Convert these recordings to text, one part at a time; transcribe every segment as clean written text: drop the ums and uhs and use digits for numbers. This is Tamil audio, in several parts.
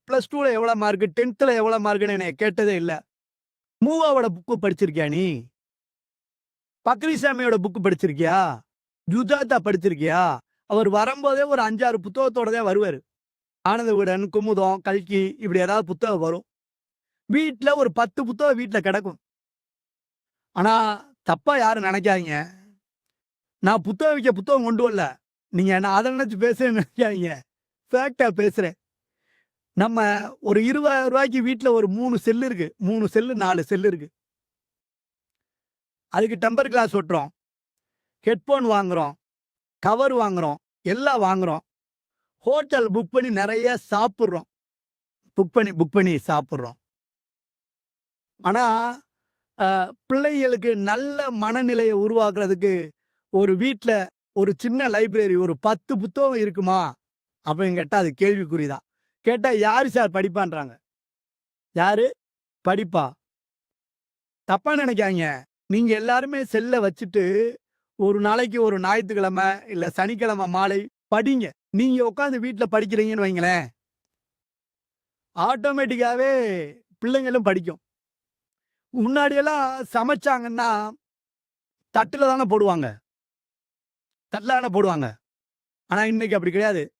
பிளஸ் டூல எவ்வளவு மார்க், 10த்ல எவ்வளவு மார்க்னு என்னைய கேட்டதே இல்ல. மூவாவோட புக்கு படிச்சிருக்கியா நீ? பக்ரிசாமியோட புக் படிச்சிருக்கியா? ஜுஜாதா படிச்சிருக்கியா? அவர் வரும்போதே ஒரு 5, 6 புத்தகத்தோட தான் வருவாரு. ஆனந்த விகடன், குமுதம், கல்கி இப்படி ஏதாவது புத்தகம் வரும். வீட்ல ஒரு 10 புத்தகம் வீட்ல கிடக்கும். ஆனா தப்பா யாரும் நினைக்காதீங்க. நான் புத்தகம் விக்க புத்தகம் கொண்டு வரல. நீங்க என்ன அத நினைச்சு பேசுறேன்னு நினைக்காதீங்க. ஃபேக்ட்டா பேசுறேன். நம்ம ஒரு ரூ. 20,000க்கு வீட்ல ஒரு 3 செல் இருக்கு. 3 செல்லு, 4 செல் இருக்கு. அதுக்கு டெம்பர் கிளாஸ் ஒட்டுறோம். ஹெட்போன் வாங்குறோம். கவர் வாங்குறோம். எல்லாம் வாங்குறோம். ஹோட்டல் புக் பண்ணி நெறைய சாப்பிடுறோம். புக் பண்ணி சாப்பிடுறோம். ஆனா, பிள்ளைகளுக்கு நல்ல மனநிலைய உருவாக்குறதுக்கு ஒரு வீட்ல ஒரு சின்ன லைப்ரரி ஒரு 10 புத்தகம் இருக்குமா? அப்படின்னு கேட்டா அது கேள்விக்குறிதான். கேட்டா யாரு சார் படிப்பான்றாங்க. யாரு படிப்பா? தப்பா நினைக்காதீங்க. நீங்க எல்லாருமே செல்ல வச்சுட்டு, ஒரு நாளைக்கு ஒரு ஞாயித்துக்கிழமை, இல்ல சனிக்கிழமை மாலை படிங்க. நீங்க உட்கார்ந்து வீட்ல படிக்கிறீங்கன்னு வைங்களேன், ஆட்டோமேட்டிக்காவே பிள்ளைங்களும் படிக்கும். முன்னாடியெல்லாம் சமைச்சாங்கன்னா, தட்டுல தானே போடுவாங்க. தட்டுல தானே போடுவாங்க. ஆனா இன்னைக்கு அப்படி கிடையாது.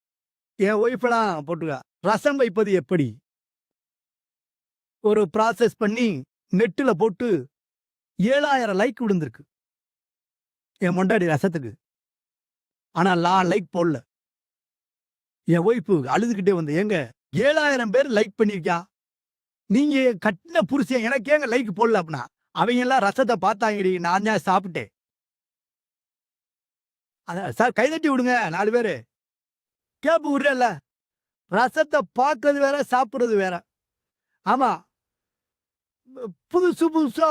என் ஒய்ஃப்லாம் போட்டுருக்கா. ரசம் வைப்பது எப்படி? ஒரு ப்ராசஸ் பண்ணி நெட்டுல போட்டு 7,000 லைக் விழுந்திருக்கு. என் பொண்டாட்டி ரசத்துக்கு. ஆனா நான் லைக் போடல. என் ஒய்ஃப் அழுதுகிட்டே வந்து, "ஏங்க 7,000 பேர் லைக் பண்ணியிருக்கான். நீங்க கட்டின புருஷன் எனக்கு ஏங்க லைக் போடல?" அப்படின்னா, "அவங்க எல்லாம் ரசத்த பார்த்தாங்கடி. நான் தான் சாப்பிட்டேன்." அதான் சார் கைதட்டி விடுங்க 4 பேரு. கேப்பு விடுறேன்ல. ரசத்த பார்க்கறது வேற, சாப்பிடுறது வேற. ஆமா. புதுசு புதுசா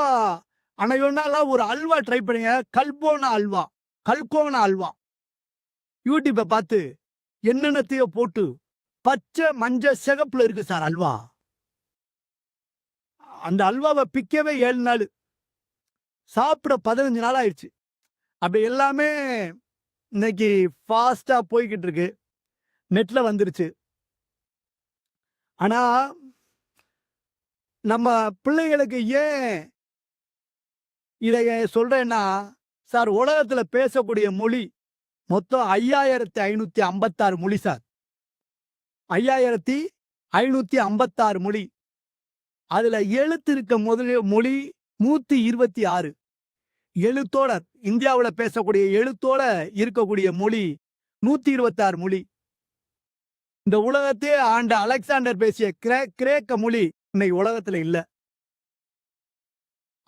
அன்னைக்கு ஒரு நாள்லாம் ஒரு அல்வா ட்ரை பண்ணுங்க. கல்போனா அல்வா. கல்கோனா அல்வா. யூடியூப்ப பார்த்து என்னென்னத்தையோ போட்டு பச்சை, மஞ்ச, சிகப்புல இருக்கு சார் அல்வா. அந்த அல்வாவ பிக்கவே 7 நாளு. சாப்பிட 15 நாள் ஆயிடுச்சு. அப்படி எல்லாமே இன்னைக்கு ஃபாஸ்ட்டா போய்க்கிட்டு இருக்கு. நெட்ல வந்துருச்சு. ஆனா, நம்ம பிள்ளைகளுக்கு ஏன் இத சொல்றேன்னா, சார் உலகத்துல பேசக்கூடிய மொழி மொத்தம் 5,556 மொழி சார். 5,556 மொழி. அதுல எழுத்து இருக்க மொழி 126. எழுத்தோட இந்தியாவுல பேசக்கூடிய எழுத்தோட இருக்கக்கூடிய மொழி 126 மொழி. இந்த உலகத்தையே ஆண்ட அலெக்சாண்டர் பேசிய கிரேக்க மொழி இன்னைக்கு உலகத்துல இல்ல.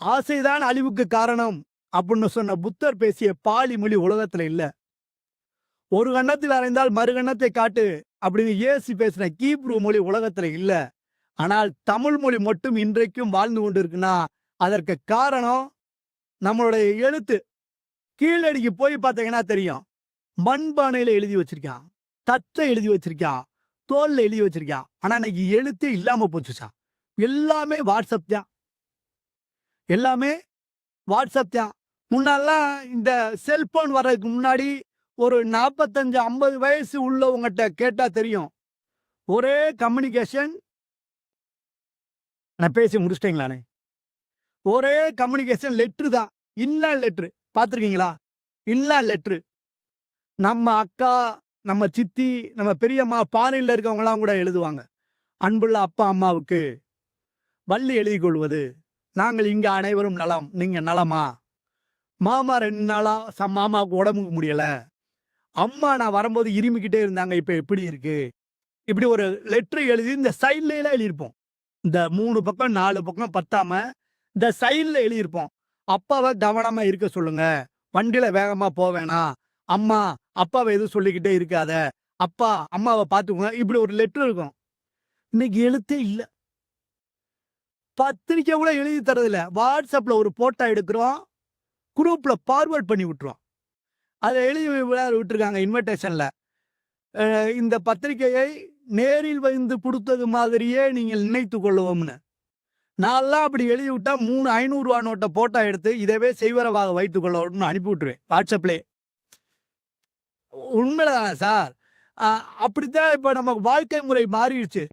ஆசைதான் அழிவுக்கு காரணம் அப்படின்னு சொன்ன புத்தர் பேசிய பாலி மொழி உலகத்துல இல்ல. ஒரு கன்னத்தில் அறைந்தால் மறு கன்னத்தை காட்டு அப்படின்னு இயேசு பேசின கீப்ரு மொழி உலகத்துல இல்ல. ஆனால் தமிழ் மொழி மட்டும் இன்றைக்கும் வாழ்ந்து கொண்டு இருக்குன்னா அதற்கு காரணம் நம்மளுடைய எழுத்து. கீழடிக்கு போய் பார்த்தீங்கன்னா தெரியும். மண்பானையில எழுதி வச்சிருக்கான், தட்டை எழுதி வச்சிருக்கான், தோல்ல எழுதி வச்சிருக்கான். ஆனா இன்னைக்கு எழுத்தே இல்லாம போச்சுச்சா. எல்லாமே வாட்ஸ்அப் தான். எல்லாமே வாட்ஸ்அப் தான். முன்னாலாம் இந்த செல்போன் வர்றதுக்கு முன்னாடி ஒரு 45, 50 வயசு உள்ளவங்ககிட்ட கேட்டா தெரியும். ஒரே கம்யூனிகேஷன். நான் பேசி முடிச்சிட்டீங்களானே? ஒரே கம்யூனிகேஷன் லெட்ரு தான். இன்லேண்ட் லெட்ரு பார்த்துருக்கீங்களா? Inland letter. நம்ம அக்கா, நம்ம சித்தி, நம்ம பெரியம்மா ஃபாரின்ல இருக்கவங்கலாம் கூட எழுதுவாங்க. அன்புள்ள அப்பா அம்மாவுக்கு வள்ளி எழுதி கொள்வது. நாங்கள் இங்க அனைவரும் நலம். நீங்க நலமா? மாமா 2 நாளா மாமாவுக்கு உடம்புக்கு முடியல. அம்மா நான் வரும்போது இருமிக்கிட்டே இருந்தாங்க. இப்ப எப்படி இருக்கு? இப்படி ஒரு லெட்ரு எழுதி இந்த சைட்ல எல்லாம் எழுதியிருப்போம். இந்த 3 பக்கம் 4 பக்கம் பத்தாம இந்த சைட்ல எழுதியிருப்போம். அப்பாவை கவனமா இருக்க சொல்லுங்க. வண்டியில வேகமா வேணாம். அம்மா அப்பாவை எதுவும் சொல்லிக்கிட்டே இருக்காத. அப்பா அம்மாவை பார்த்துக்கோங்க. இப்படி ஒரு லெட்டர் இருக்கும். இன்னைக்கு எழுத்தே இல்ல. பத்திரிக்கை கூட எழுதி தரதில்ல. வாட்ஸ்அப்ல ஒரு போட்டோ எடுக்கிறோம். குரூப்ல ஃபார்வர்ட் பண்ணி விட்டுருவோம். அதை எழுதி விட்டுருக்காங்க இன்விடேஷன்ல. இந்த பத்திரிகையை நேரில் வந்து கொடுத்தது மாதிரியே நீங்கள் நினைத்துக் கொள்ளுவோம்னு. நான்லாம் அப்படி எழுதி விட்டா 3 500 நோட்டை போட்டோ எடுத்து இதவே செய்வரவாக வைத்துக் கொள்ளணும்னு அனுப்பி விட்டுருவேன் வாட்ஸ்அப்லே. உண்மைதானே சார்? அப்படித்தான் இப்ப நம்ம வாழ்க்கை முறை மாறிடுச்சு.